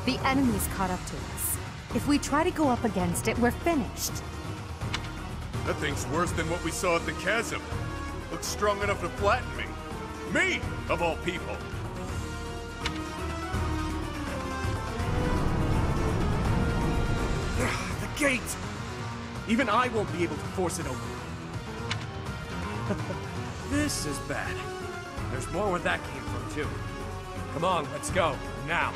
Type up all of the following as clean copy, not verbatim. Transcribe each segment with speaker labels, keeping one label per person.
Speaker 1: The enemy's caught up to us. If we try to go up against it, we're finished.
Speaker 2: That thing's worse than what we saw at the chasm. Looks strong enough to flatten me. Me, of all people.
Speaker 3: The gate! Even I won't be able to force it open. This is bad. There's more where that came from, too. Come on, let's go. Now.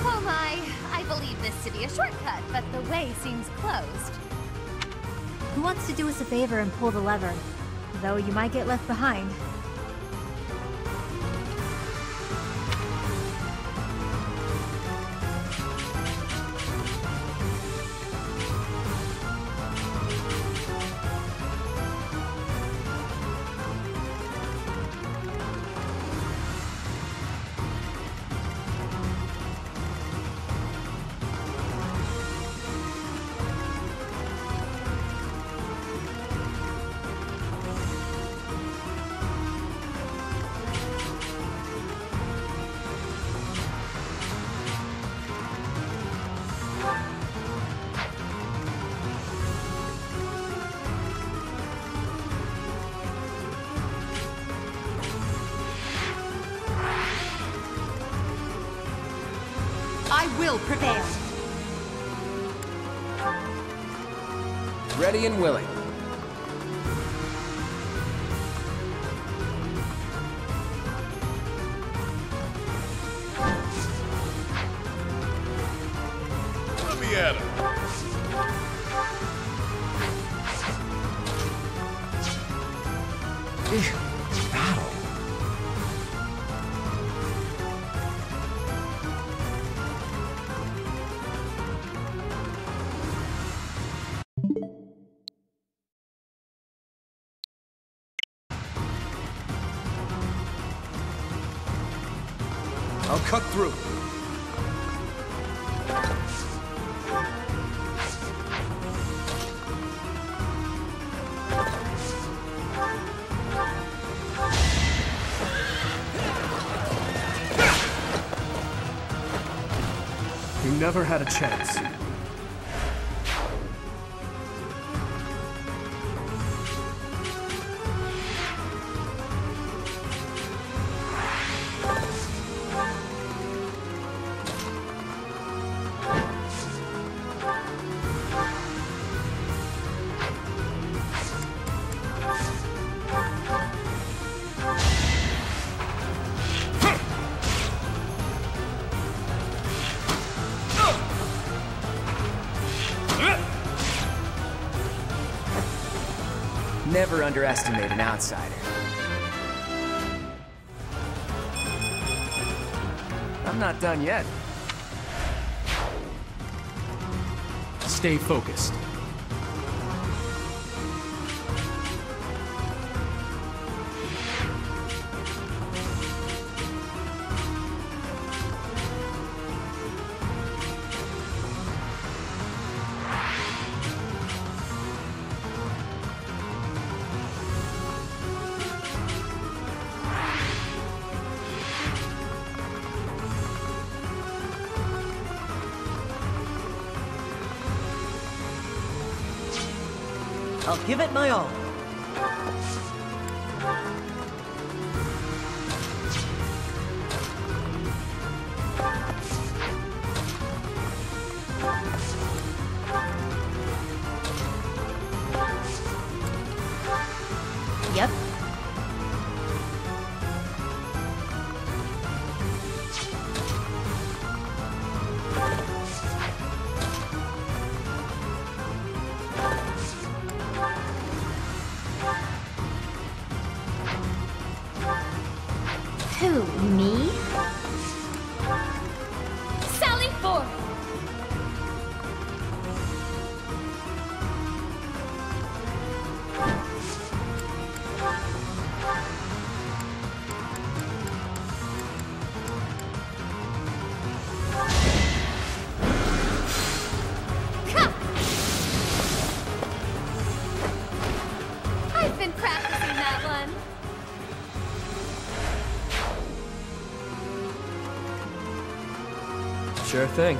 Speaker 1: Oh my, I believe this to be a shortcut, but the way seems closed.
Speaker 4: Who wants to do us a favor and pull the lever? Though you might get left behind.
Speaker 1: I will prevail.
Speaker 5: Ready and willing.
Speaker 2: Let me at him.
Speaker 5: Battle.
Speaker 3: I'll cut through.
Speaker 6: You never had a chance.
Speaker 5: Never underestimate an outsider. I'm not done yet.
Speaker 6: Stay focused.
Speaker 7: I'll give it my all.
Speaker 4: Yep. Who, me? Sally forth! I've been practicing that one.
Speaker 3: Sure thing.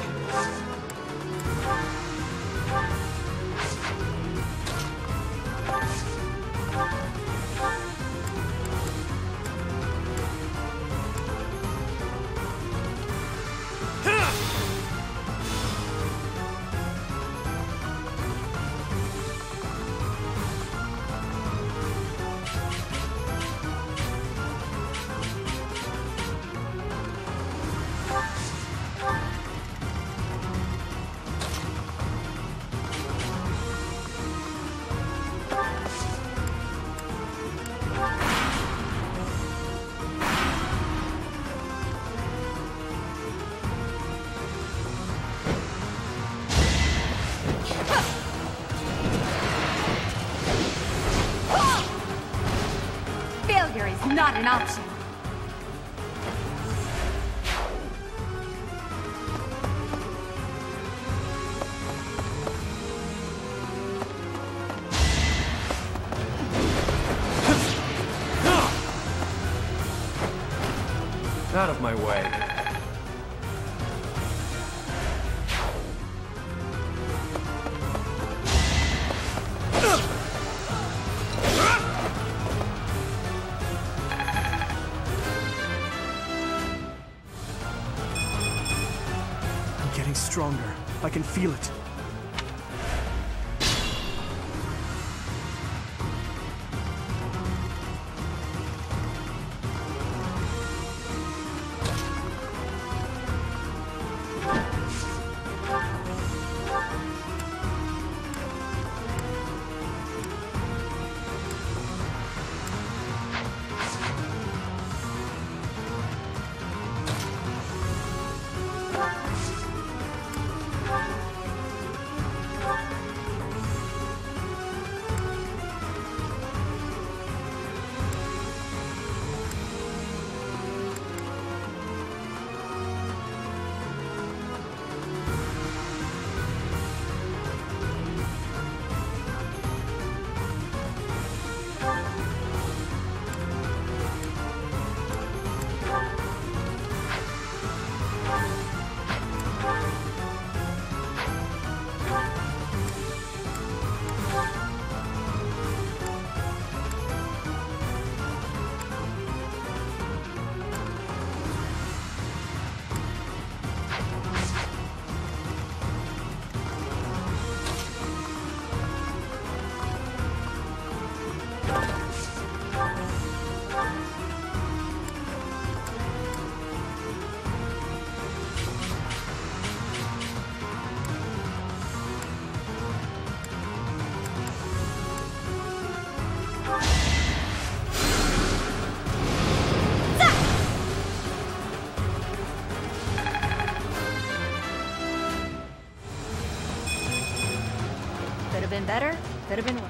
Speaker 1: Failure is not an option.
Speaker 3: Out of my way.
Speaker 6: I'm getting stronger. I can feel it.
Speaker 4: Could have been better, could have been worse.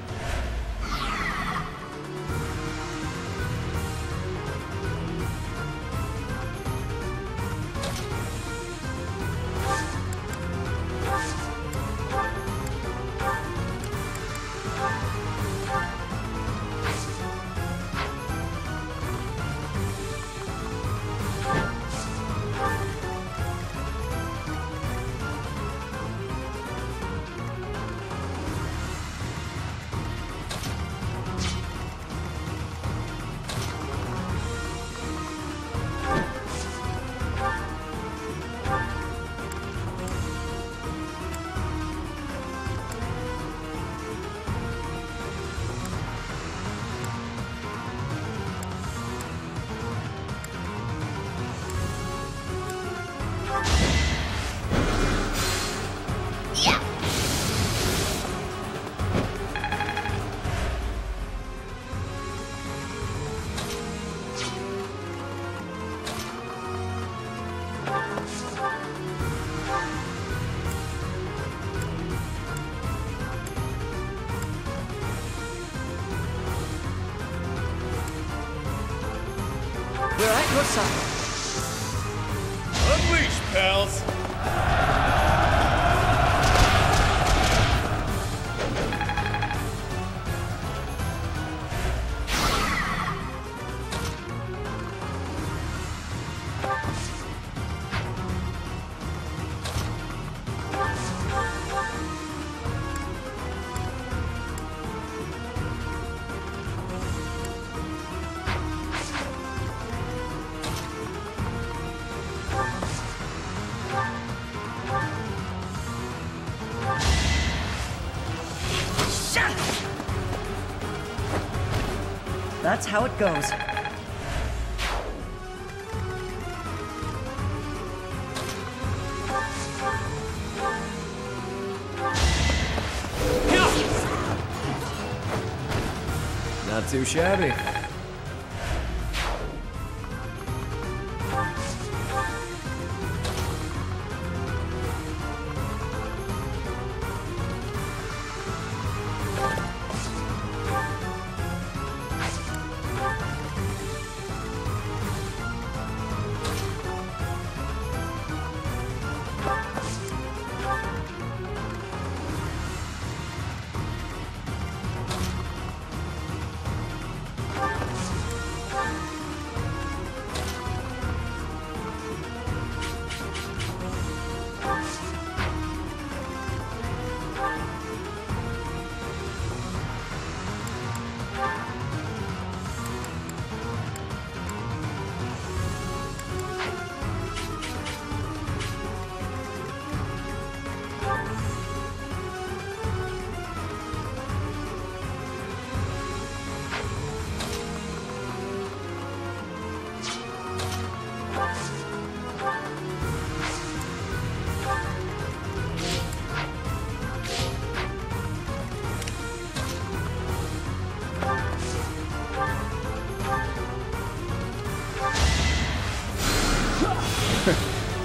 Speaker 7: We're at your side.
Speaker 2: Unleash, pals!
Speaker 7: That's how it goes.
Speaker 3: Not too shabby.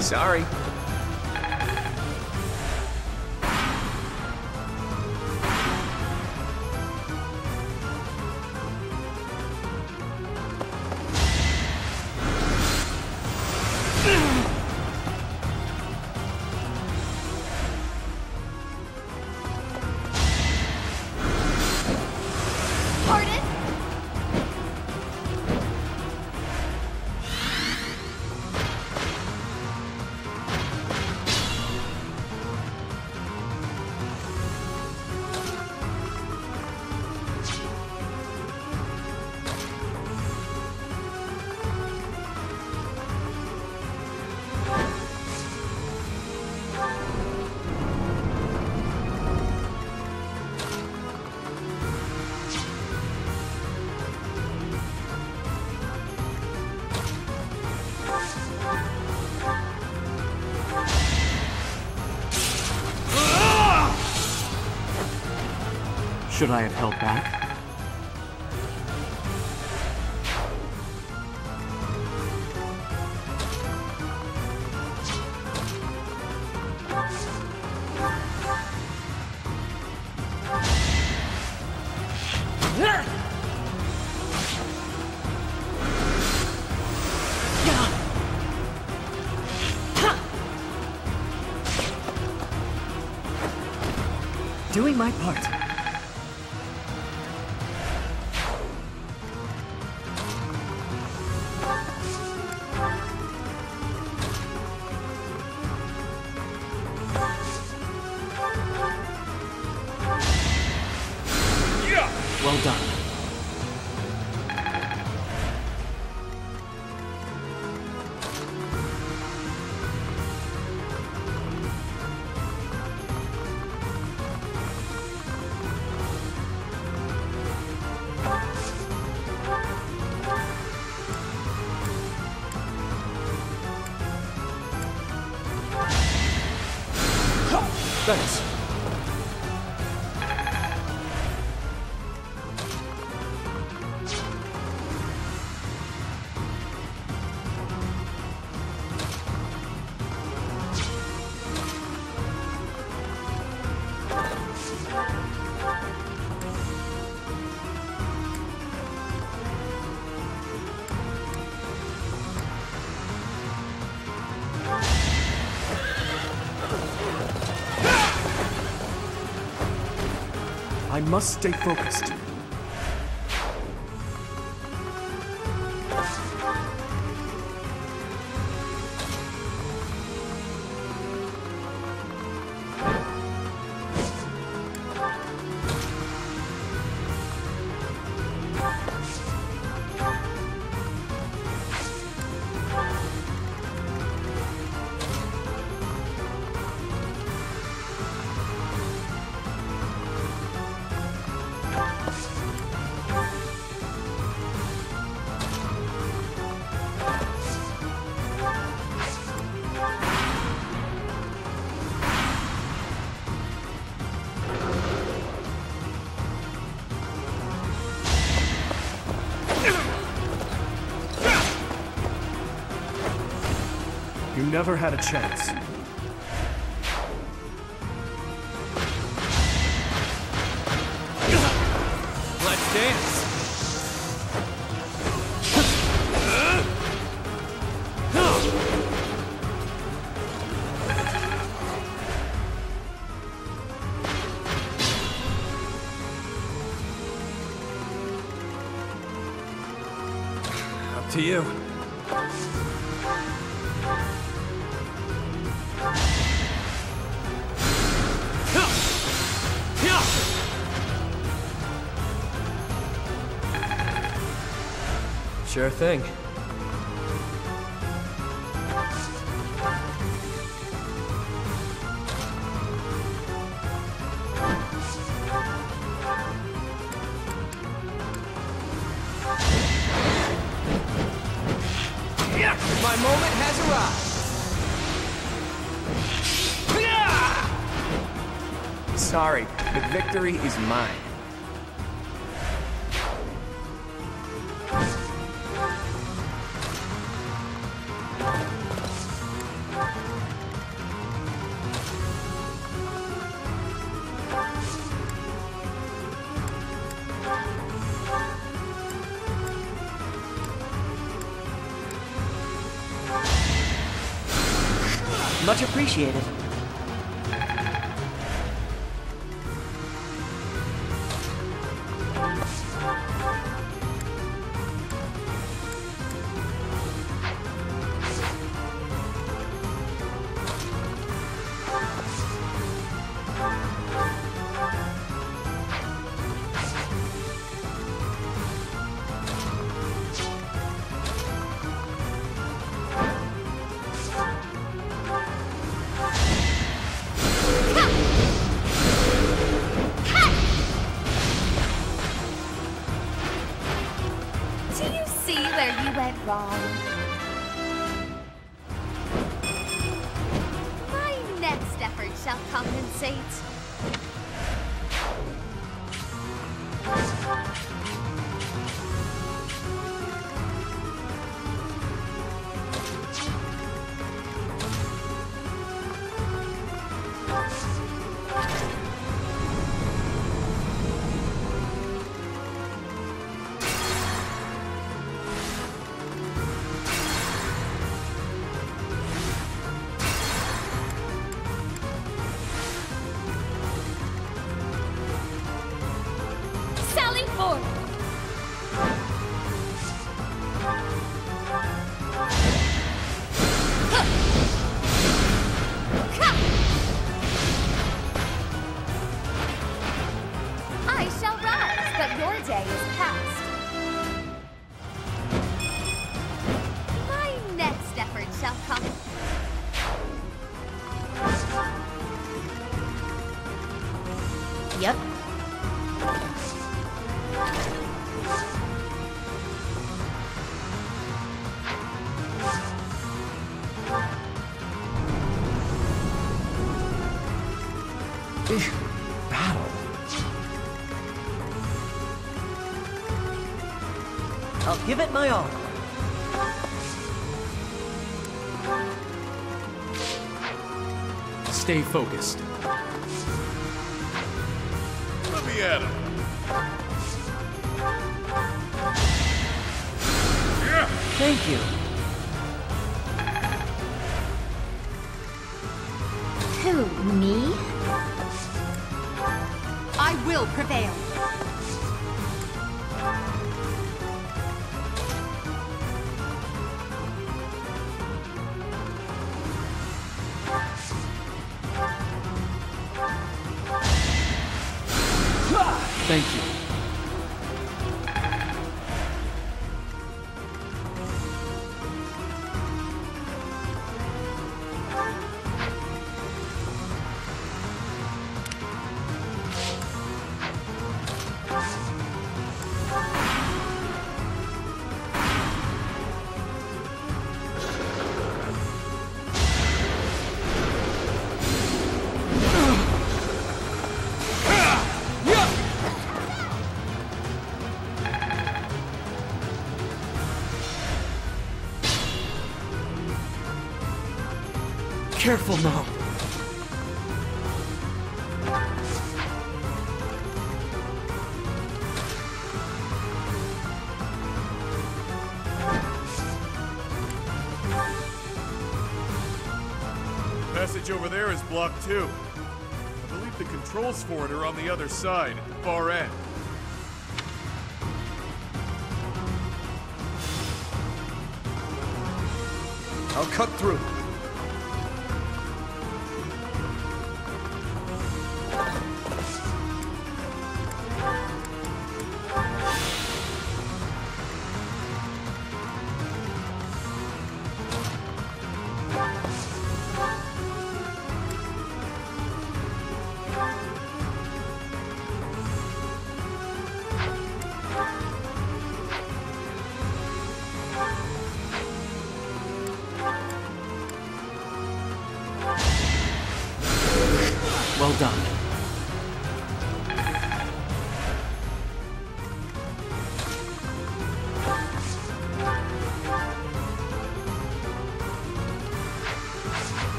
Speaker 5: Sorry.
Speaker 4: Pardon?
Speaker 6: Should I have held back?
Speaker 7: Doing my part.
Speaker 6: Well done. Thanks. I must stay focused. You never had a chance.
Speaker 3: Let's dance! Up to you. Sure thing.
Speaker 5: My moment has arrived. Sorry, the victory is mine.
Speaker 7: Much appreciated.
Speaker 8: Wrong. My next effort shall compensate.
Speaker 7: I'll give it my all.
Speaker 6: Stay focused.
Speaker 2: Let me at him. Yeah.
Speaker 7: Thank you.
Speaker 4: Who, me?
Speaker 1: I will prevail.
Speaker 6: Thank you. Careful now.
Speaker 2: Passage over there is blocked too. I believe the controls for it are on the other side, at the far end.
Speaker 6: I'll cut through. Well done.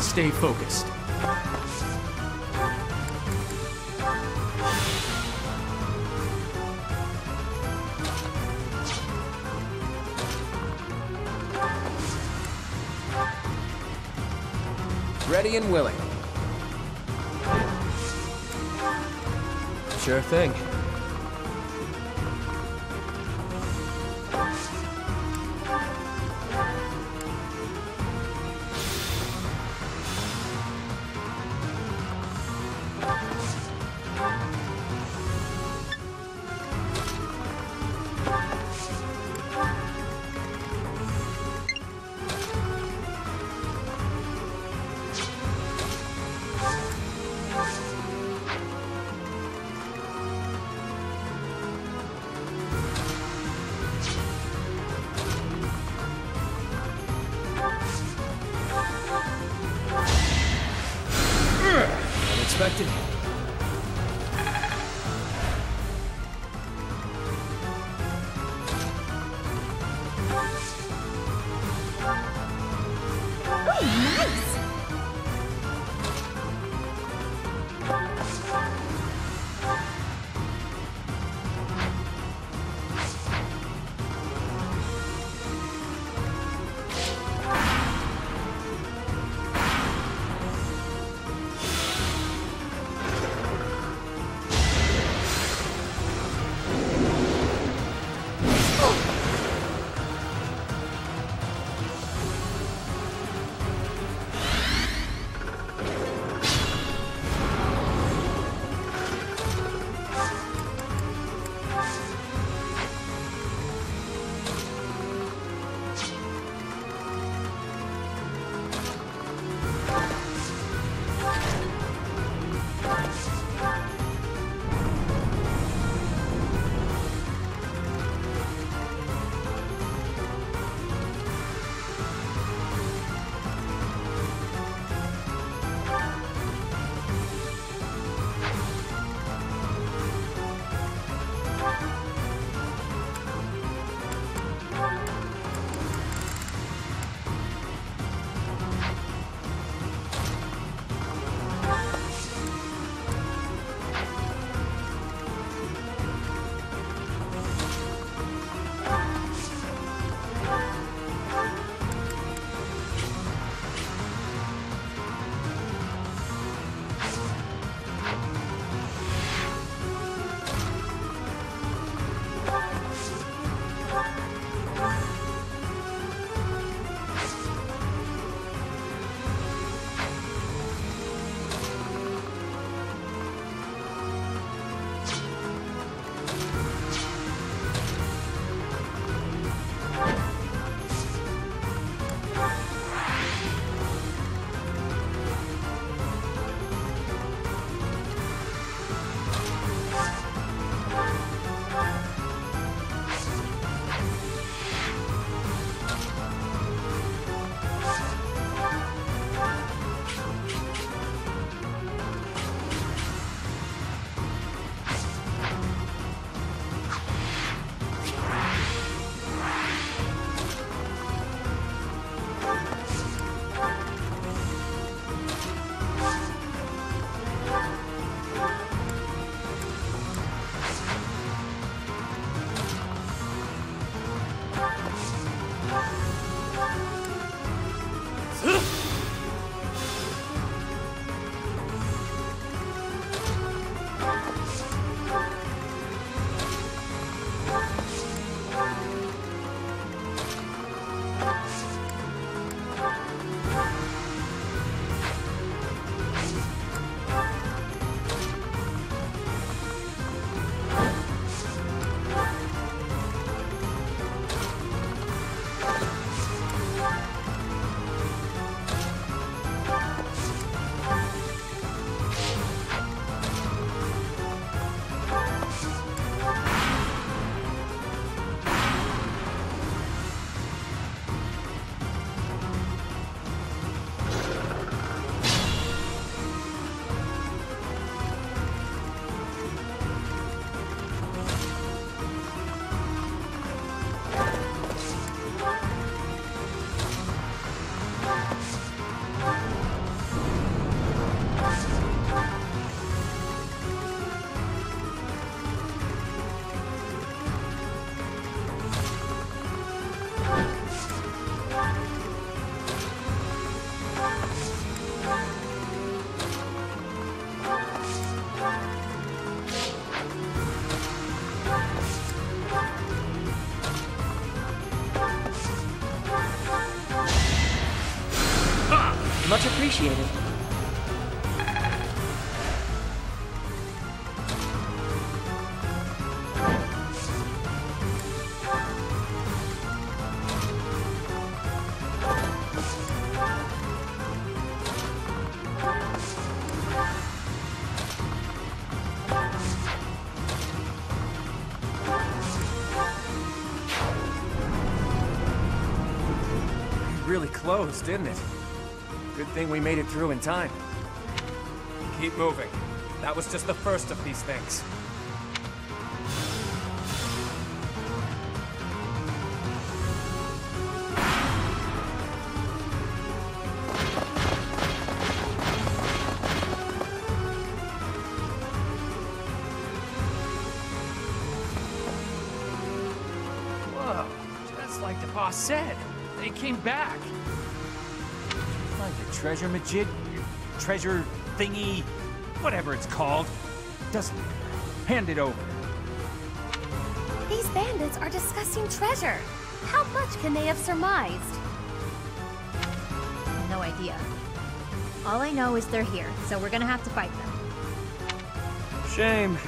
Speaker 6: Stay focused.
Speaker 5: Ready and willing.
Speaker 6: Sure thing.
Speaker 7: Much appreciated.
Speaker 5: Really close, didn't it? Good thing we made it through in time.
Speaker 3: Keep moving. That was just the first of these things.
Speaker 5: Whoa, just like the boss said. They came back. Find the treasure majid, treasure thingy, whatever it's called. Doesn't matter. Hand it over.
Speaker 1: These bandits are discussing treasure. How much can they have surmised?
Speaker 4: No idea. All I know is they're here, so we're gonna have to fight them.
Speaker 5: Shame.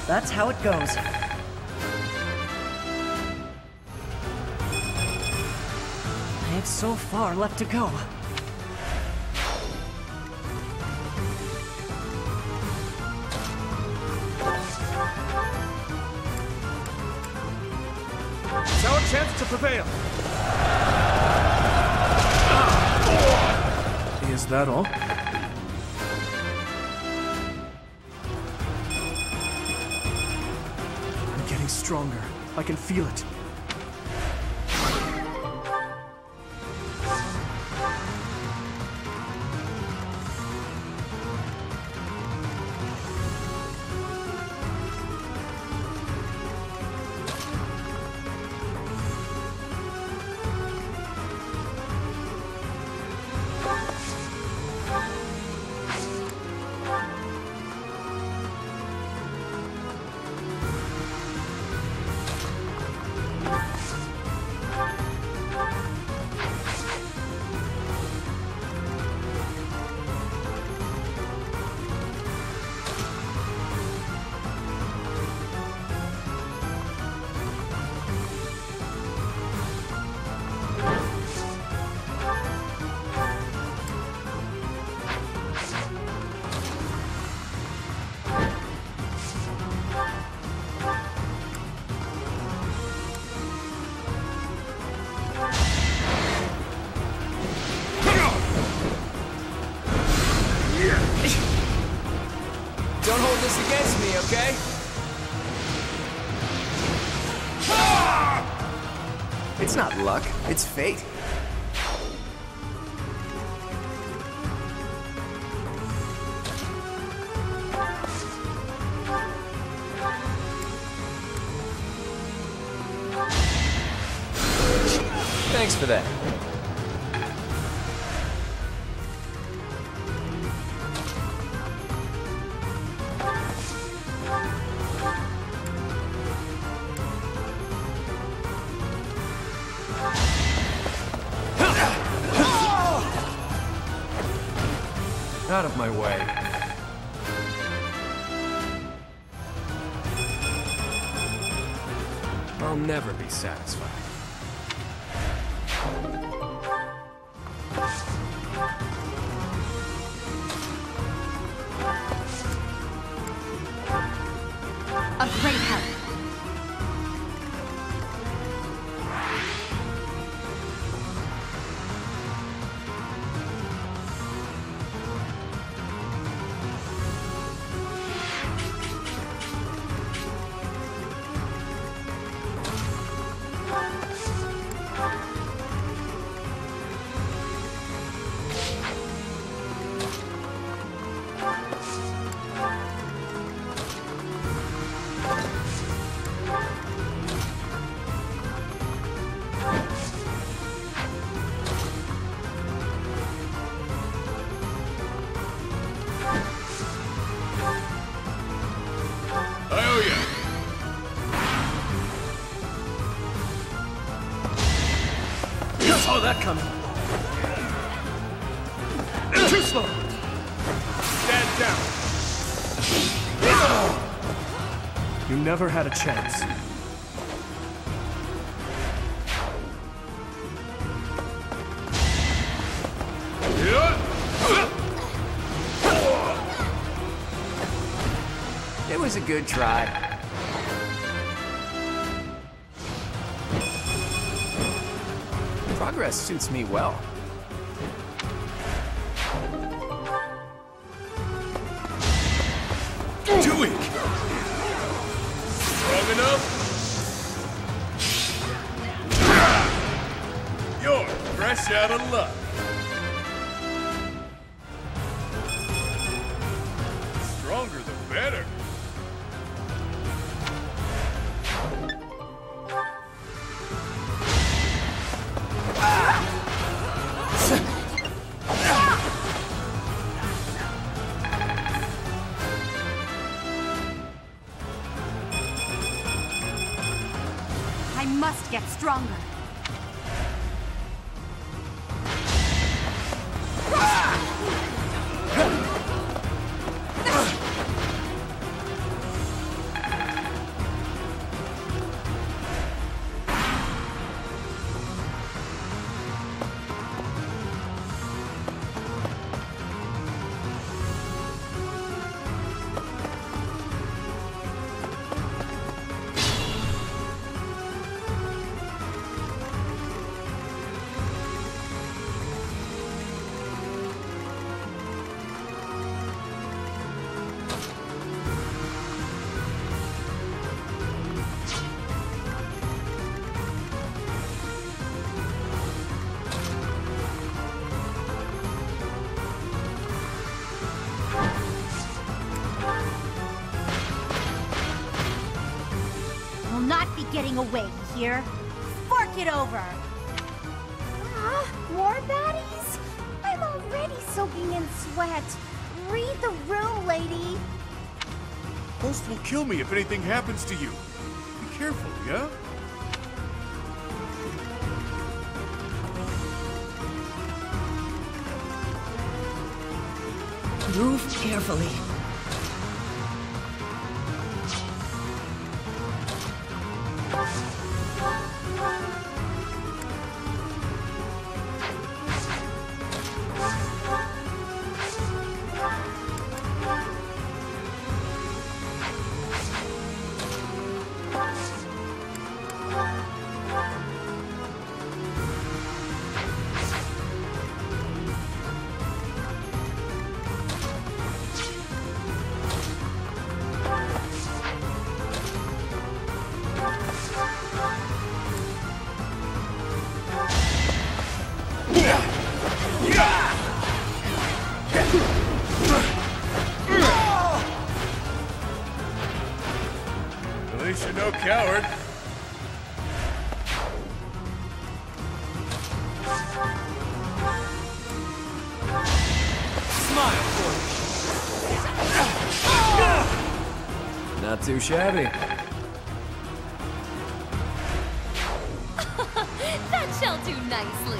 Speaker 7: That's how it goes. I have so far left to go.
Speaker 6: It's our chance to prevail. Is that all? I'm getting stronger. I can feel it.
Speaker 5: Don't hold this against me, okay?
Speaker 8: It's not luck, it's fate.
Speaker 5: Thanks for that. Out of my way. I'll never be satisfied.
Speaker 1: A great help.
Speaker 6: that coming.
Speaker 3: Too slow!
Speaker 2: Stand down.
Speaker 6: You never had a chance.
Speaker 8: It was a good try. Progress suits me well.
Speaker 2: Too weak. Strong enough? You're fresh out of luck. Stronger the better.
Speaker 4: I must get stronger. Not be getting away here. Fork it over.
Speaker 1: More baddies? I'm already soaking in sweat. Read the room, lady.
Speaker 2: Ghost will kill me if anything happens to you. Be careful, yeah?
Speaker 7: Move carefully.
Speaker 2: At least you're no coward.
Speaker 3: Smile for
Speaker 8: Not too shabby.
Speaker 1: That shall do nicely.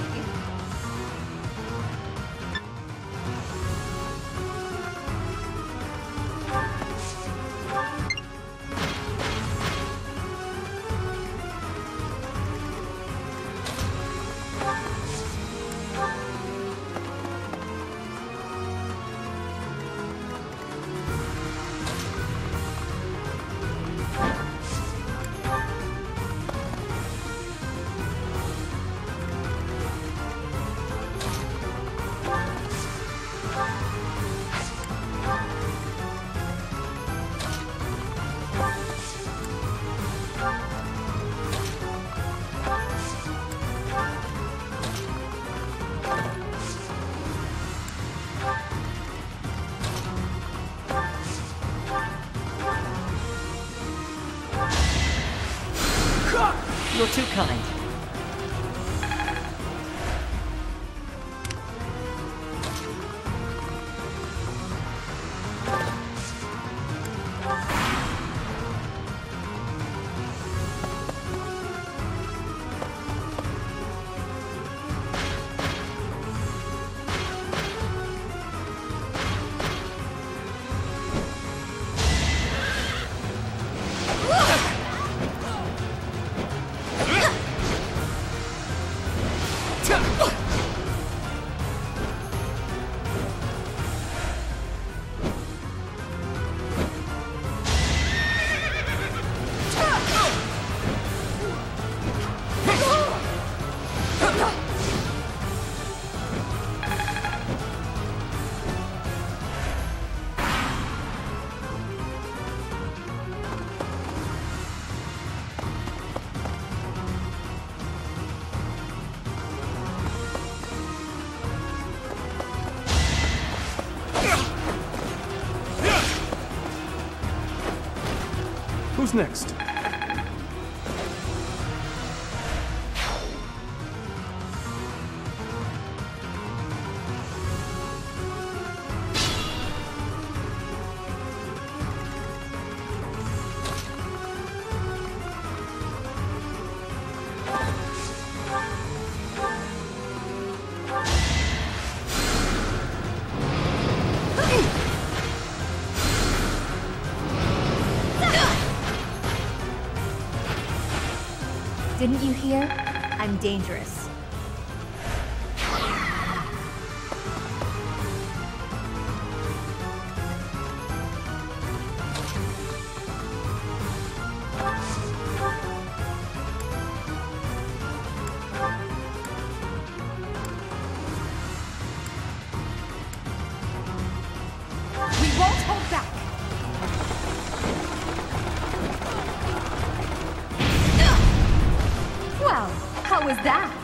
Speaker 7: You're too kind.
Speaker 6: Who's next?
Speaker 4: Didn't you hear? I'm dangerous.
Speaker 1: We won't hold back!
Speaker 4: Well, how was that?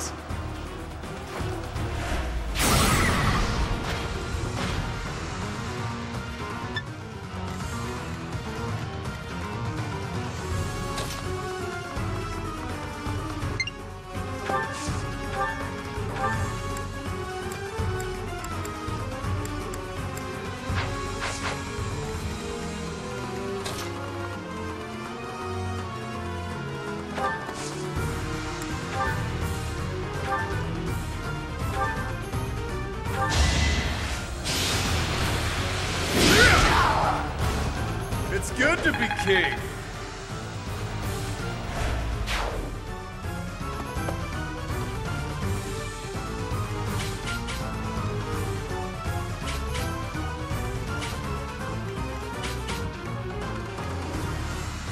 Speaker 2: It's good to be king!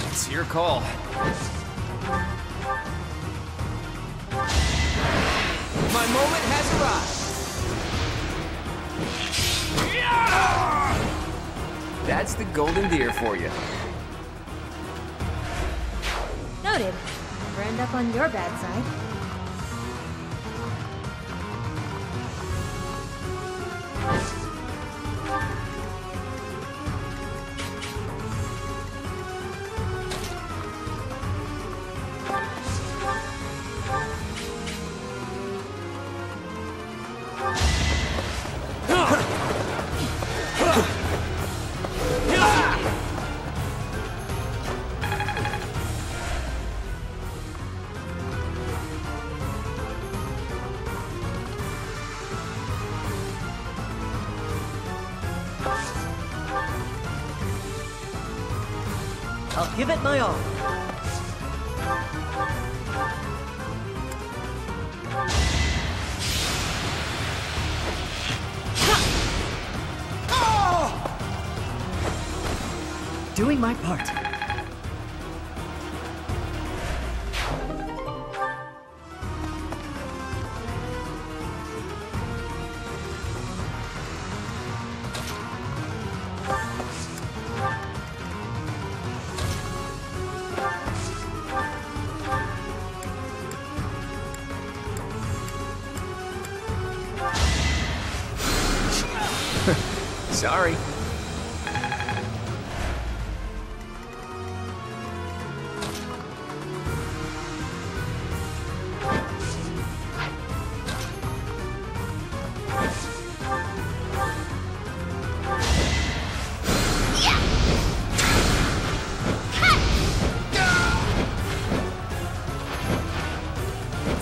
Speaker 8: It's your call. My moment has arrived. That's the golden deer for you.
Speaker 4: Noted. Never end up on your bad side.
Speaker 7: I'll give it my all. Doing my part.
Speaker 8: Sorry.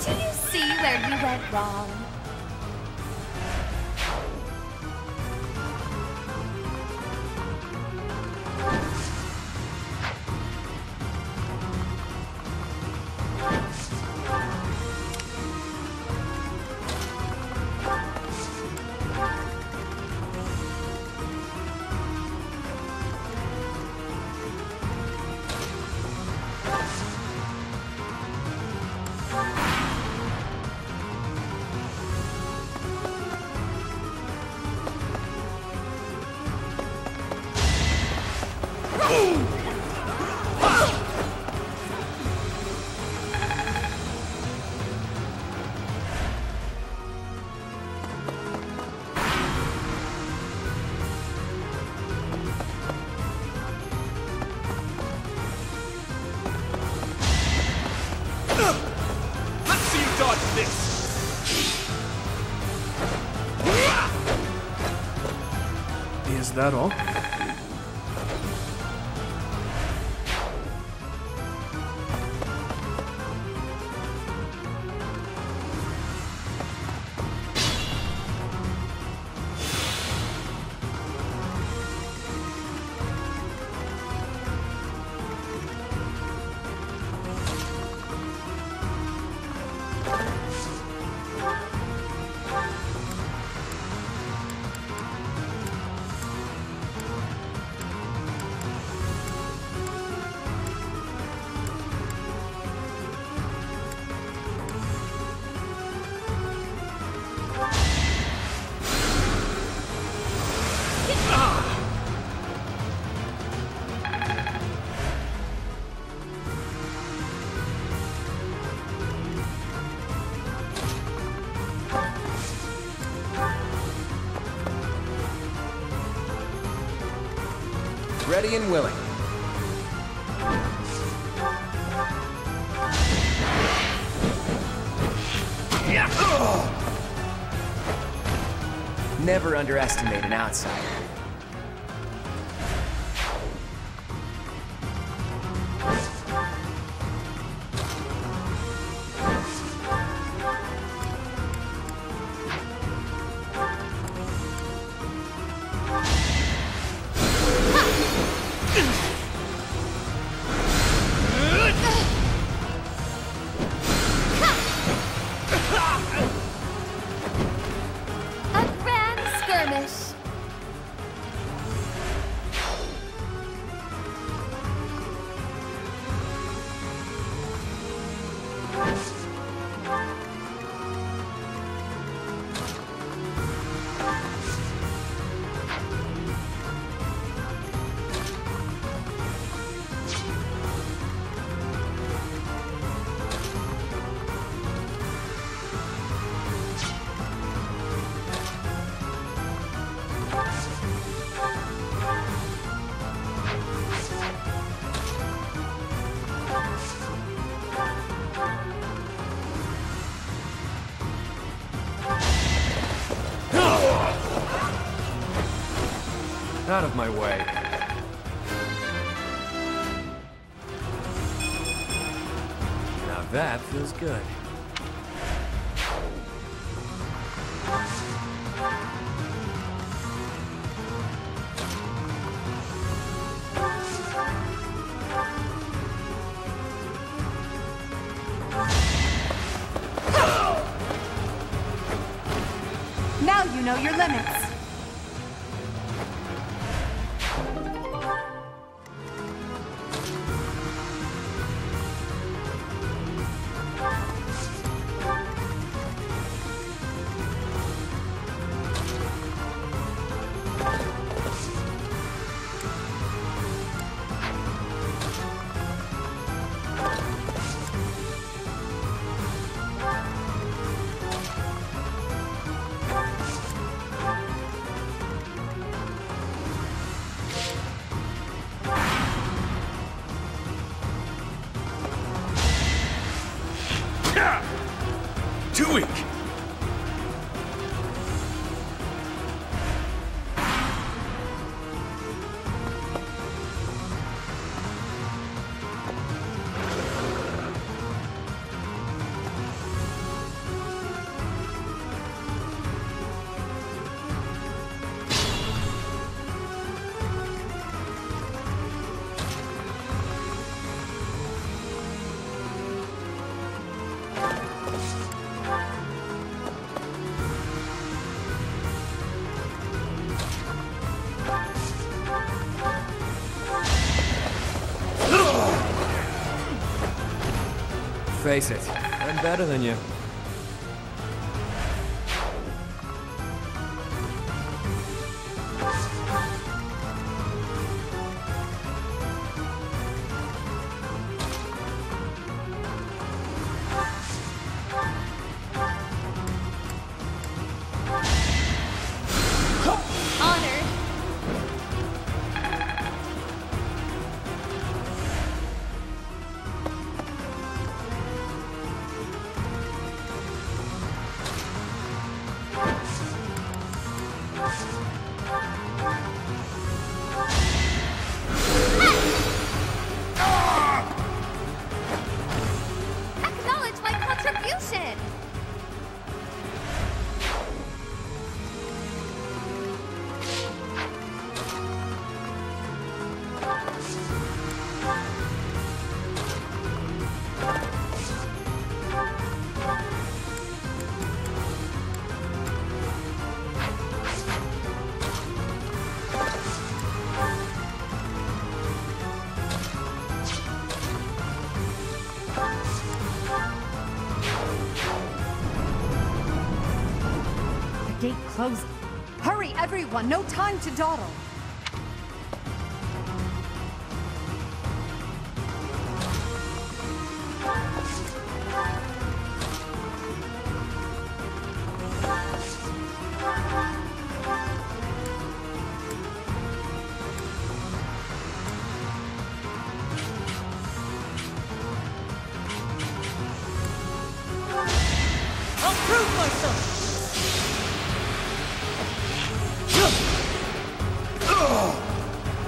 Speaker 1: Do you see where you went wrong?
Speaker 6: that all?
Speaker 8: Ready and willing. Never underestimate an outsider.
Speaker 3: Out of my way. Now that feels good.
Speaker 9: Now you know your limits.
Speaker 3: Too weak! Face it, I'm better than you.
Speaker 9: closing. Hurry, everyone! No time to dawdle!
Speaker 7: I'll prove myself!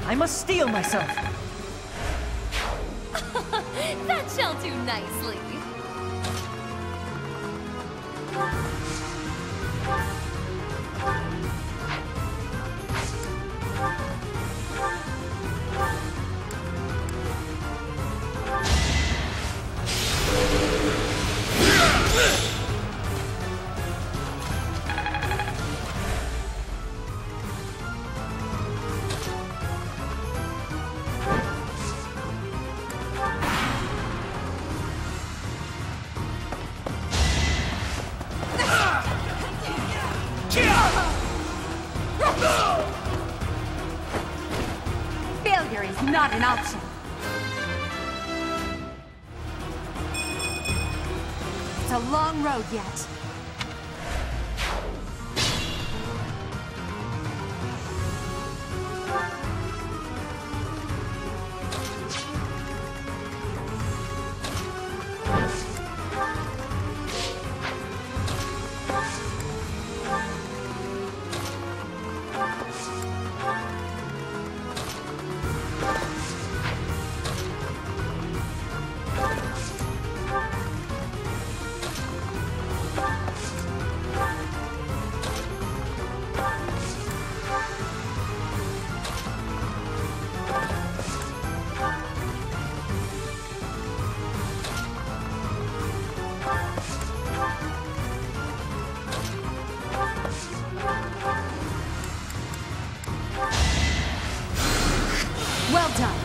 Speaker 7: I must steel myself.
Speaker 1: That shall do nicely.
Speaker 9: Failure is not an option. It's a long road yet. Well done.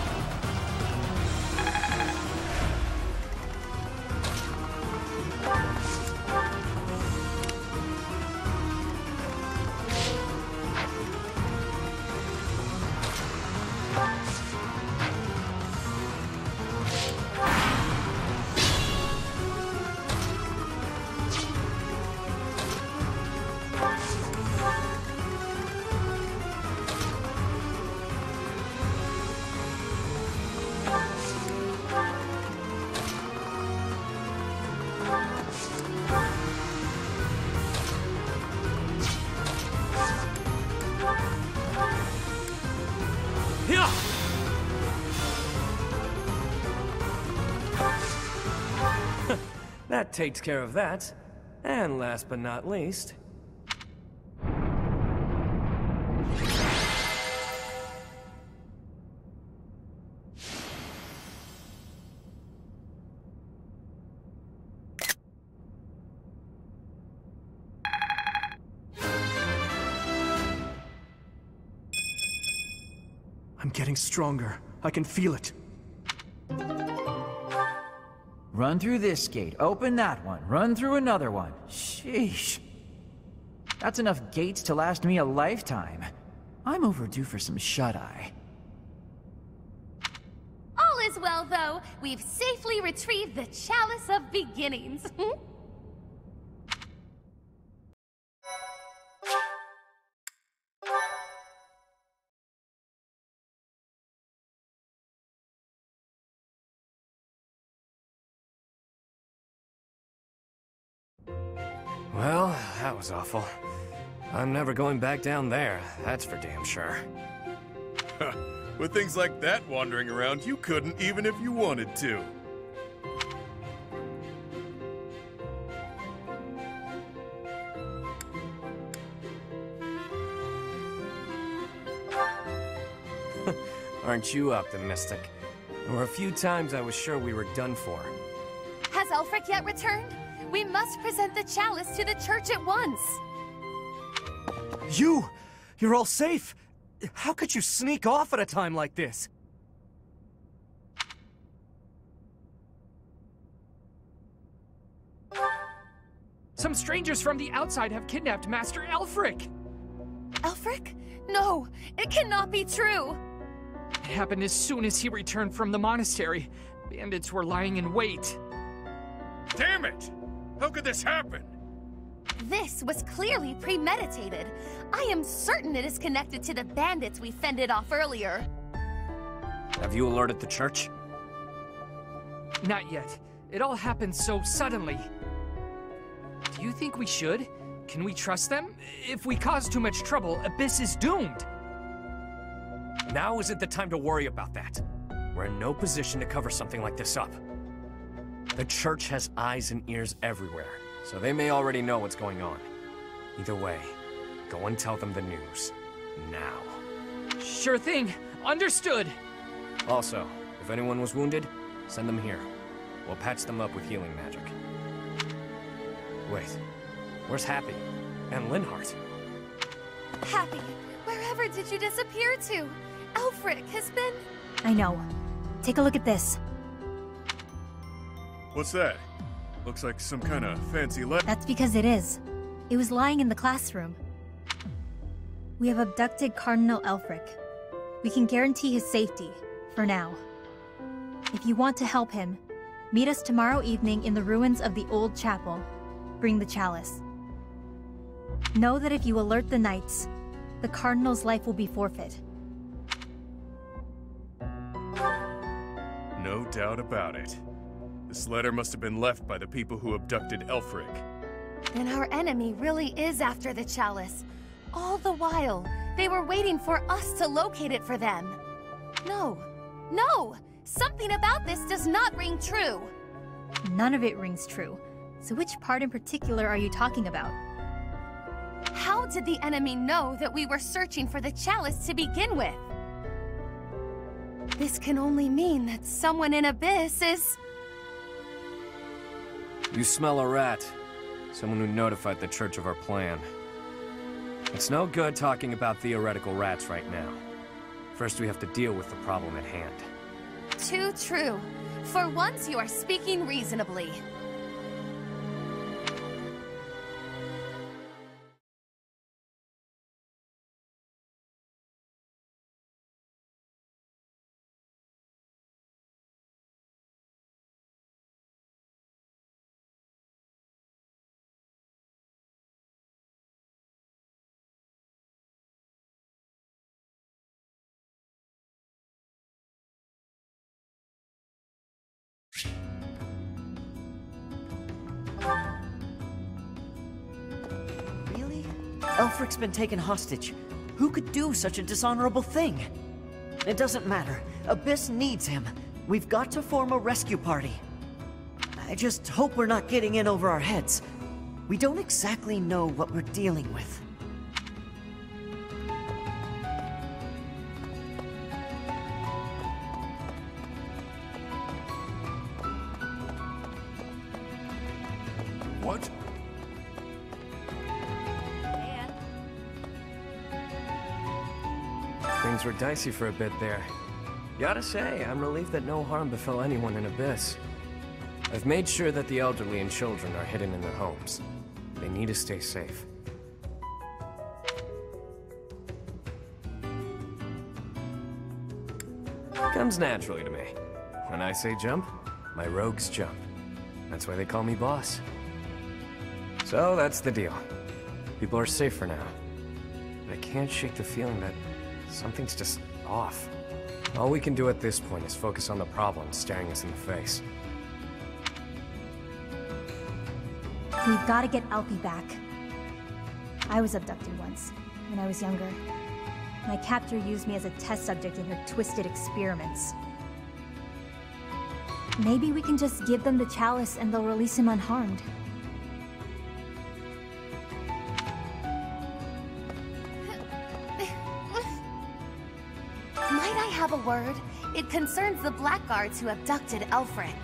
Speaker 3: That takes care of that. And last but not least...
Speaker 6: I'm getting stronger. I can feel it.
Speaker 5: Run through this gate, open that one, run through another one. Sheesh. That's enough gates to last me a lifetime. I'm overdue for some shut-eye.
Speaker 1: All is well, though. We've safely retrieved the Chalice of Beginnings.
Speaker 3: Well, that was awful. I'm never going back down there, that's for damn sure.
Speaker 2: With things like that wandering around, you couldn't even if you wanted to.
Speaker 3: Aren't you optimistic? There were a few times I was sure we were done for.
Speaker 1: Has Ulfric yet returned? We must present the chalice to the church at once.
Speaker 6: You're all safe! How could you sneak off at a time like this?
Speaker 5: Some strangers from the outside have kidnapped Master Elfric!
Speaker 1: Elfric? No, it cannot be true!
Speaker 5: It happened as soon as he returned from the monastery. Bandits were lying in wait.
Speaker 2: Damn it! How could this happen?
Speaker 1: This was clearly premeditated. I am certain it is connected to the bandits we fended off earlier.
Speaker 3: Have you alerted the church?
Speaker 5: Not yet. It all happened so suddenly. Do you think we should? Can we trust them? If we cause too much trouble, Abyss is doomed.
Speaker 3: Now isn't the time to worry about that. We're in no position to cover something like this up. The church has eyes and ears everywhere, so they may already know what's going on. Either way, go and tell them the news. Now.
Speaker 5: Sure thing. Understood.
Speaker 3: Also, if anyone was wounded, send them here. We'll patch them up with healing magic. Wait, where's Happy? And Linhardt?
Speaker 1: Happy, wherever did you disappear to? Elfric has been...
Speaker 4: I know. Take a look at this.
Speaker 2: What's that? Looks like some kind of fancy letter.
Speaker 4: That's because it is. It was lying in the classroom. We have abducted Cardinal Elfric. We can guarantee his safety, for now. If you want to help him, meet us tomorrow evening in the ruins of the old chapel. Bring the chalice. Know that if you alert the knights, the Cardinal's life will be forfeit.
Speaker 2: No doubt about it. This letter must have been left by the people who abducted Elfric.
Speaker 1: Then our enemy really is after the chalice. All the while, they were waiting for us to locate it for them. No, no! Something about this does not ring true.
Speaker 4: None of it rings true. So which part in particular are you talking about?
Speaker 1: How did the enemy know that we were searching for the chalice to begin with? This can only mean that someone in Abyss is...
Speaker 3: You smell a rat. Someone who notified the church of our plan. It's no good talking about theoretical rats right now. First, we have to deal with the problem at hand.
Speaker 1: Too true. For once, you are speaking reasonably.
Speaker 7: Really? Elfric's been taken hostage. Who could do such a dishonorable thing? It doesn't matter. Abyss needs him. We've got to form a rescue party. I just hope we're not getting in over our heads. We don't exactly know what we're dealing with.
Speaker 2: What?
Speaker 3: Things were dicey for a bit there. Gotta say, I'm relieved that no harm befell anyone in Abyss. I've made sure that the elderly and children are hidden in their homes. They need to stay safe. Comes naturally to me. When I say jump, my rogues jump. That's why they call me boss. So that's the deal. People are safe for now. But I can't shake the feeling that something's just off. All we can do at this point is focus on the problem staring us in the face.
Speaker 4: We've got to get Alfie back. I was abducted once, when I was younger. My captor used me as a test subject in her twisted experiments. Maybe we can just give them the chalice and they'll release him unharmed.
Speaker 1: Might I have a word? It concerns the blackguards who abducted Elfric.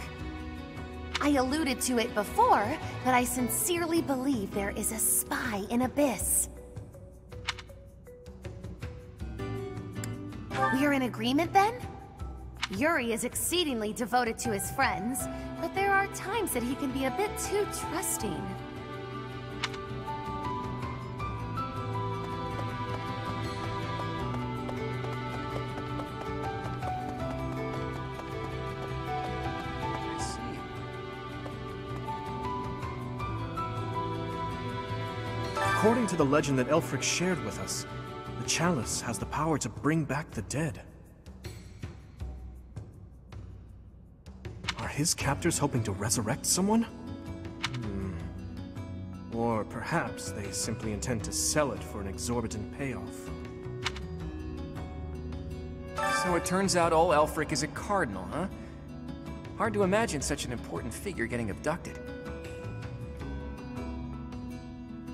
Speaker 1: I alluded to it before, but I sincerely believe there is a spy in Abyss. We are in agreement then? Yuri is exceedingly devoted to his friends, but there are times that he can be a bit too trusting.
Speaker 6: According to the legend that Elfric shared with us, the chalice has the power to bring back the dead. Are his captors hoping to resurrect someone? Or perhaps they simply intend to sell it for an exorbitant payoff.
Speaker 8: So it turns out old Elfric is a cardinal, huh? Hard to imagine such an important figure getting abducted.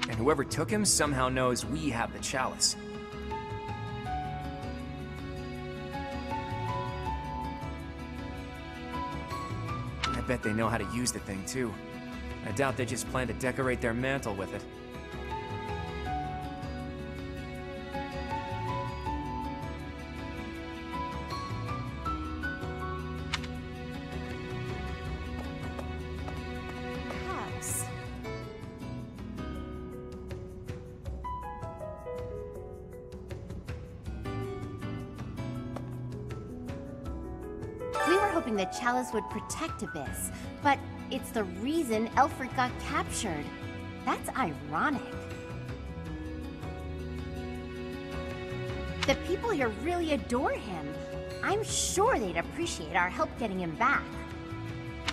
Speaker 8: And whoever took him somehow knows we have the chalice. I bet they know how to use the thing, too. I doubt they just plan to decorate their mantle with it.
Speaker 1: Perhaps. We were hoping the chalice would protect Abyss, but it's the reason Elfric got captured. That's ironic. The people here really adore him. I'm sure they'd appreciate our help getting him back.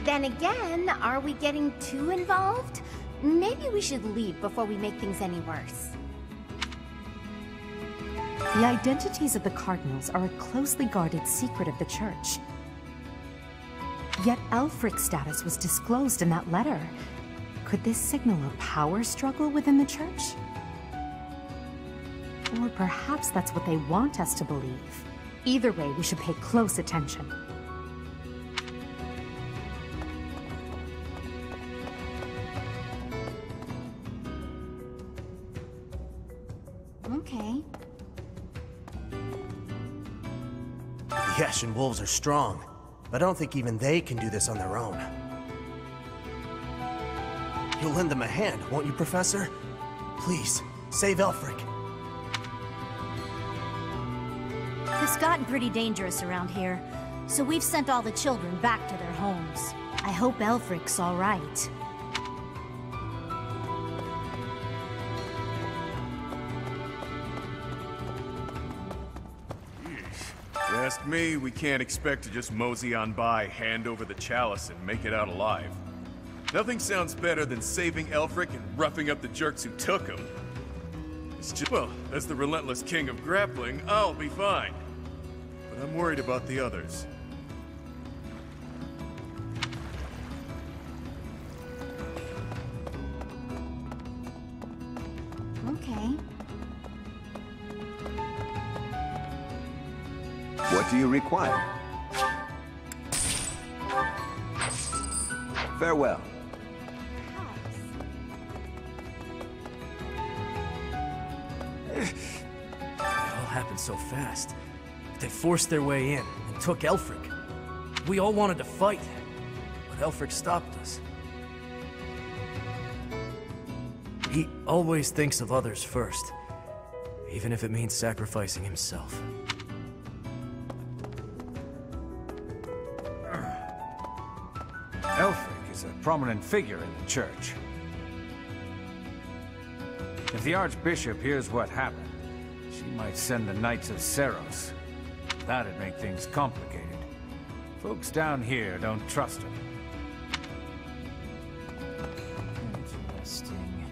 Speaker 1: Then again, are we getting too involved? Maybe we should leave before we make things any worse.
Speaker 10: The identities of the Cardinals are a closely guarded secret of the Church. Yet Elfric's status was disclosed in that letter. Could this signal a power struggle within the Church? Or perhaps that's what they want us to believe. Either way, we should pay close attention.
Speaker 1: Okay.
Speaker 6: The Ashen Wolves are strong. I don't think even they can do this on their own. You'll lend them a hand, won't you, Professor? Please, save Elfric.
Speaker 4: It's gotten pretty dangerous around here, so we've sent all the children back to their homes. I hope Elfric's all right.
Speaker 2: If you ask me, we can't expect to just mosey on by, hand over the chalice, and make it out alive. Nothing sounds better than saving Elfric and roughing up the jerks who took him. It's just, well, as the relentless king of grappling, I'll be fine. But I'm worried about the others.
Speaker 1: Okay.
Speaker 11: What do you require? Farewell.
Speaker 6: It all happened so fast. They forced their way in and took Elfric. We all wanted to fight, but Elfric stopped us. He always thinks of others first, even if it means sacrificing himself.
Speaker 5: Elfric is a prominent figure in the church. If the Archbishop hears what happened, she might send the Knights of Seros. That'd make things complicated. Folks down here don't trust her.
Speaker 12: Interesting.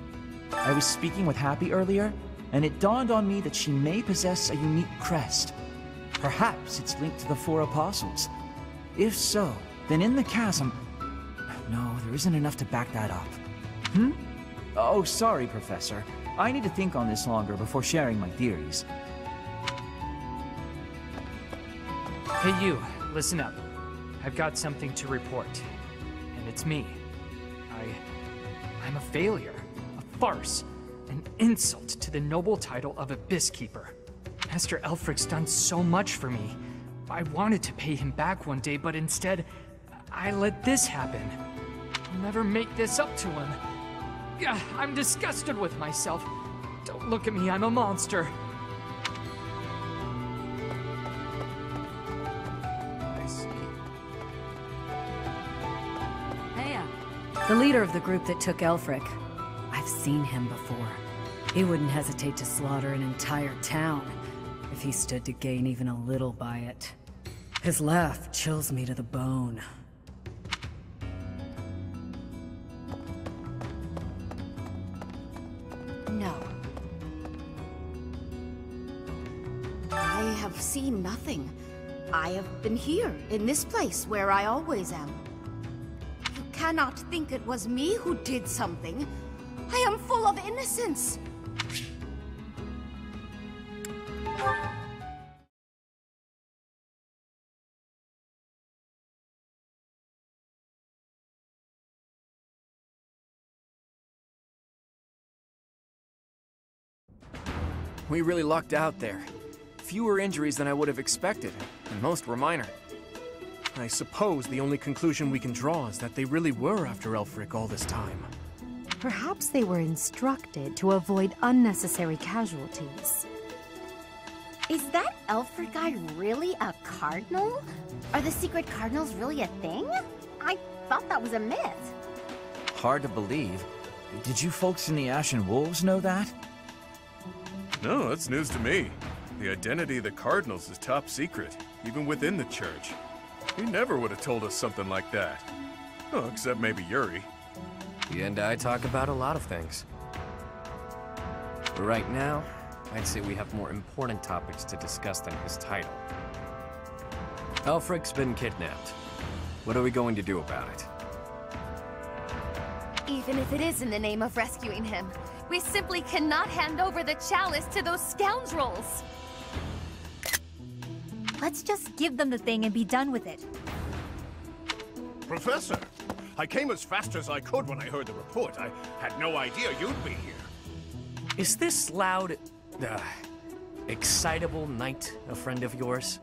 Speaker 12: I was speaking with Happy earlier, and it dawned on me that she may possess a unique crest. Perhaps it's linked to the Four Apostles. If so, then in the chasm... No, there isn't enough to back that up. Oh, sorry, Professor. I need to think on this longer before sharing my theories.
Speaker 13: Hey you, listen up. I've got something to report. And it's me. I'm a failure. A farce. An insult to the noble title of Abyss Keeper. Master Elfric's done so much for me. I wanted to pay him back one day, but instead, I let this happen. I'll never make this up to him. I'm disgusted with myself. Don't look at me, I'm a monster.
Speaker 2: I see.
Speaker 10: The leader of the group that took Elfric. I've seen him before.
Speaker 14: He wouldn't hesitate to slaughter an entire town if he stood to gain even a little by it. His laugh chills me to the bone.
Speaker 9: No. I have seen nothing. I have been here, in this place, where I always am. You cannot think it was me who did something. I am full of innocence.
Speaker 8: We really lucked out there. Fewer injuries than I would have expected, and most were minor.
Speaker 6: I suppose the only conclusion we can draw is that they really were after Elfric all this time.
Speaker 10: Perhaps they were instructed to avoid unnecessary casualties.
Speaker 1: Is that Elfric guy really a cardinal? Are the secret cardinals really a thing? I thought that was a myth.
Speaker 12: Hard to believe. Did you folks in the Ashen Wolves know that?
Speaker 2: No, that's news to me. The identity of the Cardinals is top secret, even within the church. He never would have told us something like that. Oh, except maybe Yuri.
Speaker 3: He and I talk about a lot of things. But right now, I'd say we have more important topics to discuss than his title. Elfric's been kidnapped. What are we going to do about it?
Speaker 1: Even if it is in the name of rescuing him, we simply cannot hand over the chalice to those scoundrels!
Speaker 4: Let's just give them the thing and be done with it.
Speaker 15: Professor, I came as fast as I could when I heard the report. I had no idea you'd be here.
Speaker 3: Is this loud, excitable knight a friend of yours?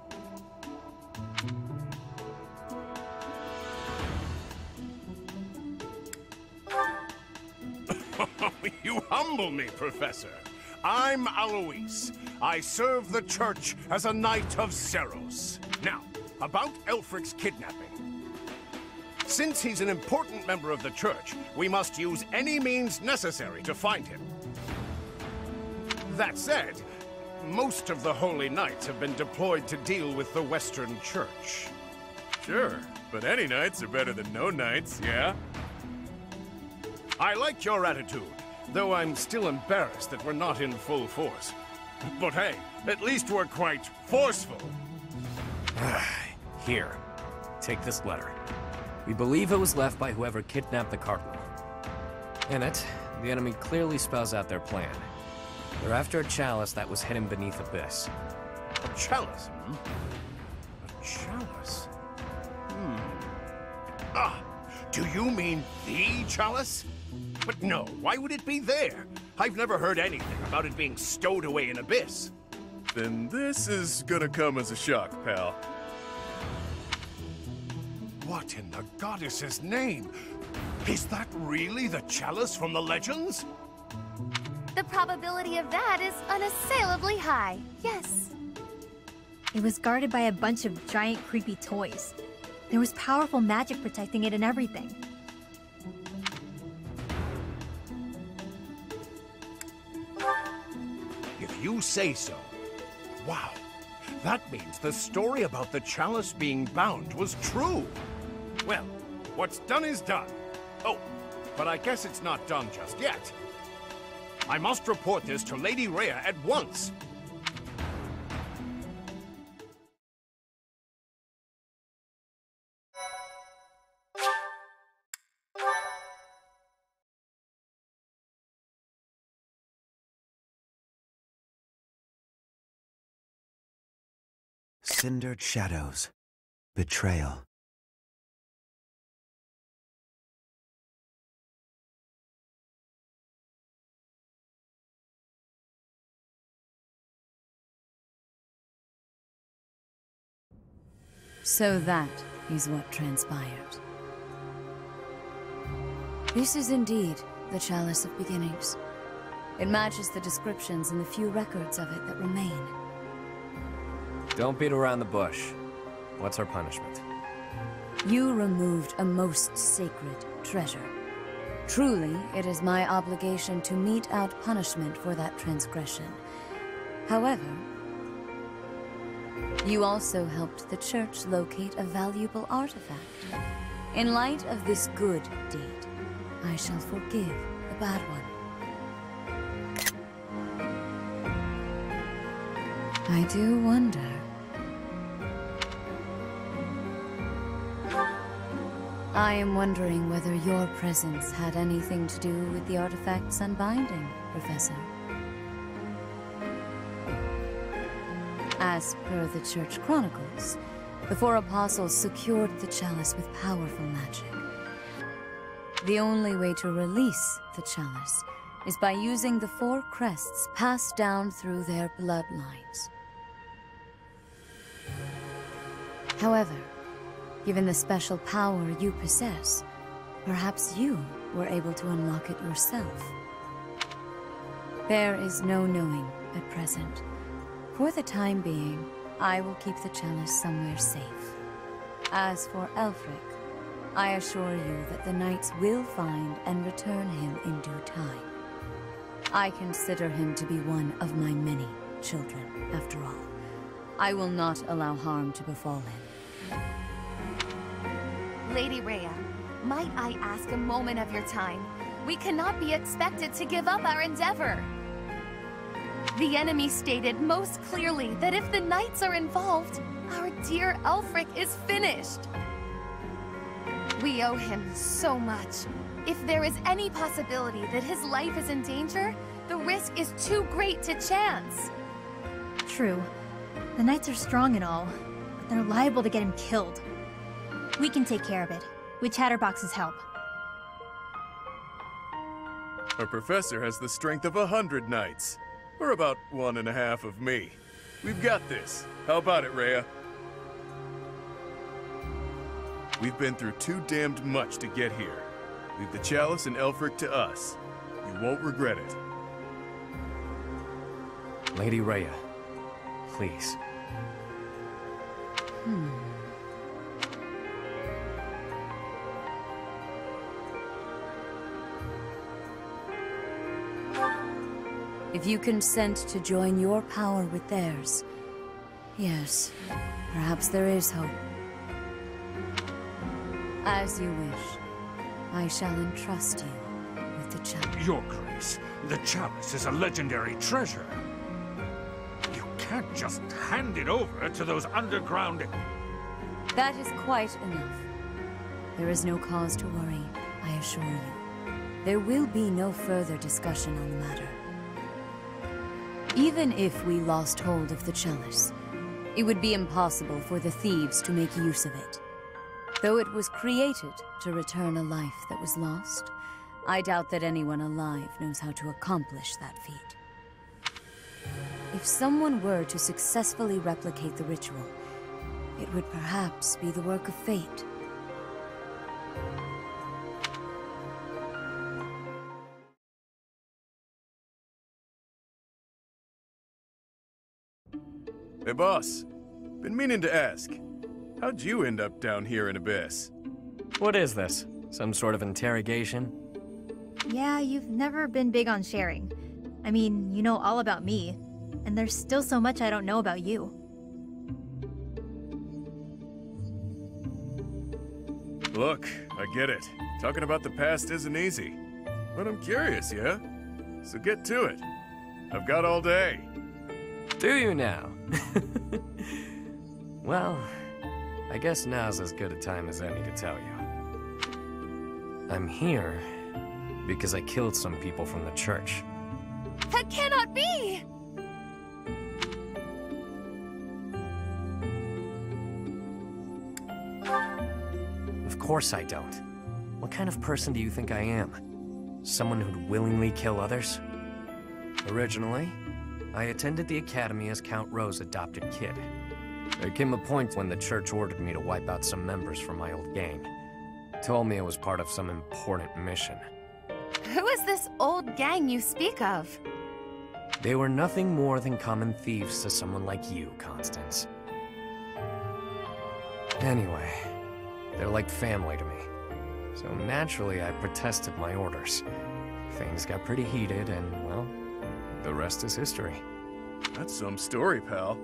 Speaker 15: You humble me, Professor. I'm Alois. I serve the church as a knight of Seros. Now, about Elfric's kidnapping. Since he's an important member of the church, we must use any means necessary to find him. That said, most of the Holy Knights have been deployed to deal with the Western Church.
Speaker 2: Sure, but any knights are better than no knights, yeah?
Speaker 15: I like your attitude, though I'm still embarrassed that we're not in full force. But hey, at least we're quite forceful.
Speaker 3: Here, take this letter. We believe it was left by whoever kidnapped the Cardinal. In it, the enemy clearly spells out their plan. They're after a chalice that was hidden beneath Abyss.
Speaker 15: A chalice, hmm? A chalice? Ah, do you mean the chalice? But no, why would it be there? I've never heard anything about it being stowed away in Abyss.
Speaker 2: Then this is gonna come as a shock, pal.
Speaker 15: What in the goddess's name? Is that really the chalice from the legends?
Speaker 1: The probability of that is unassailably high, yes.
Speaker 4: It was guarded by a bunch of giant creepy toys. There was powerful magic protecting it and everything.
Speaker 15: If you say so. Wow. That means the story about the chalice being bound was true. Well, what's done is done. Oh, but I guess it's not done just yet. I must report this to Lady Rhea at once.
Speaker 16: Cindered shadows. Betrayal.
Speaker 14: So that is what transpired. This is indeed the Chalice of Beginnings. It matches the descriptions in the few records of it that remain.
Speaker 3: Don't beat around the bush. What's our punishment?
Speaker 14: You removed a most sacred treasure.
Speaker 17: Truly, it is my obligation to mete out punishment for that transgression. However, you also helped the church locate a valuable artifact. In light of this good deed, I shall forgive the bad one. I do wonder. I am wondering whether your presence had anything to do with the artifact's unbinding, Professor. As per the Church Chronicles, the four apostles secured the chalice with powerful magic. The only way to release the chalice is by using the four crests passed down through their bloodlines. However, given the special power you possess, perhaps you were able to unlock it yourself. There is no knowing at present. For the time being, I will keep the chalice somewhere safe. As for Aelfric, I assure you that the knights will find and return him in due time. I consider him to be one of my many children, after all. I will not allow harm to befall him.
Speaker 1: Lady Rhea, might I ask a moment of your time? We cannot be expected to give up our endeavor. The enemy stated most clearly that if the knights are involved, our dear Aelfric is finished. We owe him so much. If there is any possibility that his life is in danger, the risk is too great to chance.
Speaker 4: True. The knights are strong and all, but they're liable to get him killed. We can take care of it, with Chatterbox's help.
Speaker 2: Our professor has the strength of 100 knights. Or about 1.5 of me. We've got this. How about it, Rhea? We've been through too damned much to get here. Leave the chalice and Aelfric to us. You won't regret it.
Speaker 3: Lady Rhea, please.
Speaker 17: If you consent to join your power with theirs, yes, perhaps there is hope. As you wish, I shall entrust you with the chalice.
Speaker 15: Your Grace, the chalice is a legendary treasure. You can't just hand it over to those underground...
Speaker 17: That is quite enough. There is no cause to worry, I assure you. There will be no further discussion on the matter. Even if we lost hold of the chalice, it would be impossible for the thieves to make use of it. Though it was created to return a life that was lost, I doubt that anyone alive knows how to accomplish that feat. If someone were to successfully replicate the ritual, it would perhaps be the work of fate.
Speaker 2: Hey, boss. Been meaning to ask. How'd you end up down here in Abyss?
Speaker 3: What is this? Some sort of interrogation?
Speaker 4: Yeah, you've never been big on sharing. I mean, you know all about me, and there's still so much I don't know about you.
Speaker 2: Look, I get it. Talking about the past isn't easy. But I'm curious, yeah? So get to it. I've got all day.
Speaker 3: Do you now? Well, I guess now's as good a time as any to tell you. I'm here because I killed some people from the church.
Speaker 1: That cannot be!
Speaker 3: Of course I don't. What kind of person do you think I am? Someone who'd willingly kill others? Originally, I attended the academy as Count Ro's adopted kid. There came a point when the church ordered me to wipe out some members from my old gang. Told me it was part of some important mission.
Speaker 1: Who is this old gang you speak of?
Speaker 3: They were nothing more than common thieves to someone like you, Constance. Anyway, they're like family to me. So naturally, I protested my orders. Things got pretty heated, and, well, the rest is history.
Speaker 2: That's some story, pal.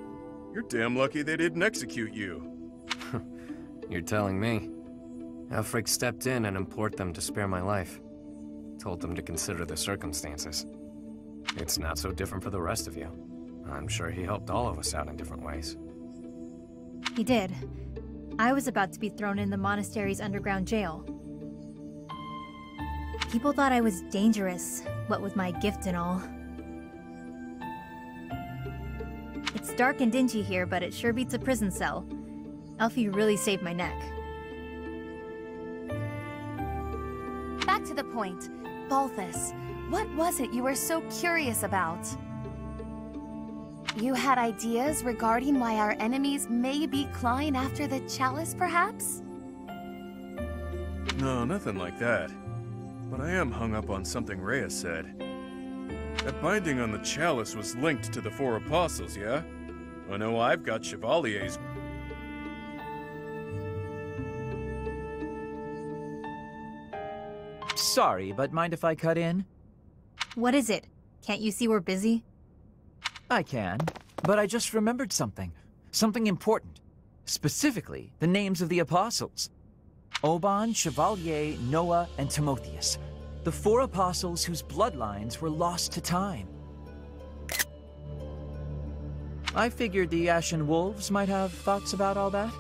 Speaker 2: You're damn lucky they didn't execute you.
Speaker 3: You're telling me. Elfric stepped in and implored them to spare my life. Told them to consider the circumstances. It's not so different for the rest of you. I'm sure he helped all of us out in different ways.
Speaker 4: He did. I was about to be thrown in the monastery's underground jail. People thought I was dangerous, what with my gift and all. It's dark and dingy here, but it sure beats a prison cell. Elfie really saved my neck.
Speaker 1: Back to the point. Balthus, what was it you were so curious about? You had ideas regarding why our enemies may be clawing after the chalice, perhaps?
Speaker 2: No, nothing like that. But I am hung up on something Rhea said. That binding on the chalice was linked to the four apostles, yeah? I know I've got Chevalier's.
Speaker 12: Sorry, but mind if I cut in?
Speaker 4: What is it? Can't you see we're busy?
Speaker 12: I can, but I just remembered something. Something important. Specifically, the names of the apostles. Oban, Chevalier, Noah, and Timotheus. The four apostles whose bloodlines were lost to time. I figured the Ashen Wolves might have thoughts about all that.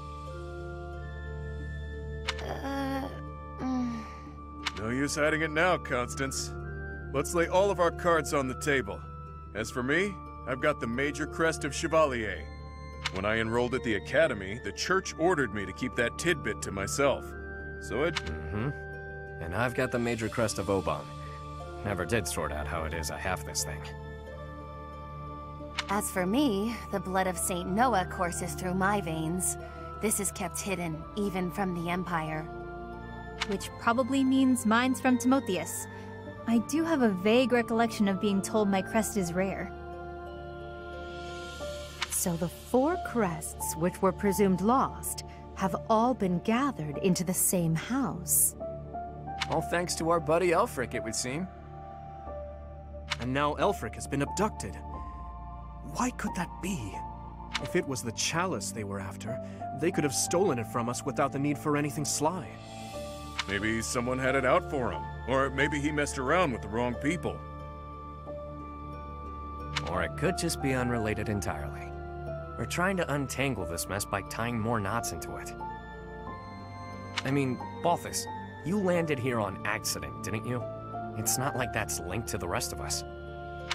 Speaker 2: No use hiding it now, Constance. Let's lay all of our cards on the table. As for me, I've got the Major Crest of Chevalier. When I enrolled at the Academy, the Church ordered me to keep that tidbit to myself. So it...
Speaker 3: And I've got the Major Crest of Oban. Never did sort out how it is I have this thing.
Speaker 1: As for me, the blood of Saint Noah courses through my veins. This is kept hidden, even from the Empire.
Speaker 4: Which probably means mine's from Timotheus. I do have a vague recollection of being told my crest is rare.
Speaker 10: So the four crests, which were presumed lost, have all been gathered into the same house.
Speaker 8: All thanks to our buddy Elfric, it would seem.
Speaker 6: And now Elfric has been abducted. Why could that be? If it was the chalice they were after, they could have stolen it from us without the need for anything sly.
Speaker 2: Maybe someone had it out for him. Or maybe he messed around with the wrong people.
Speaker 3: Or it could just be unrelated entirely. We're trying to untangle this mess by tying more knots into it. I mean, Balthus, you landed here on accident, didn't you? It's not like that's linked to the rest of us.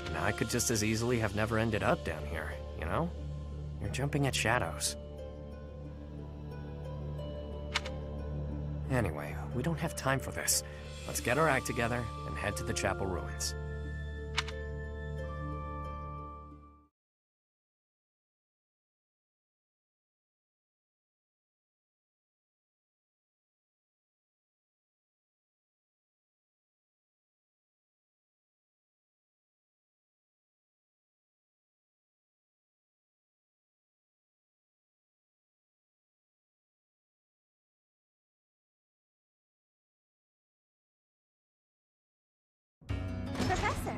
Speaker 3: And I could just as easily have never ended up down here, you know? You're jumping at shadows. Anyway, we don't have time for this. Let's get our act together and head to the chapel ruins.
Speaker 1: Professor,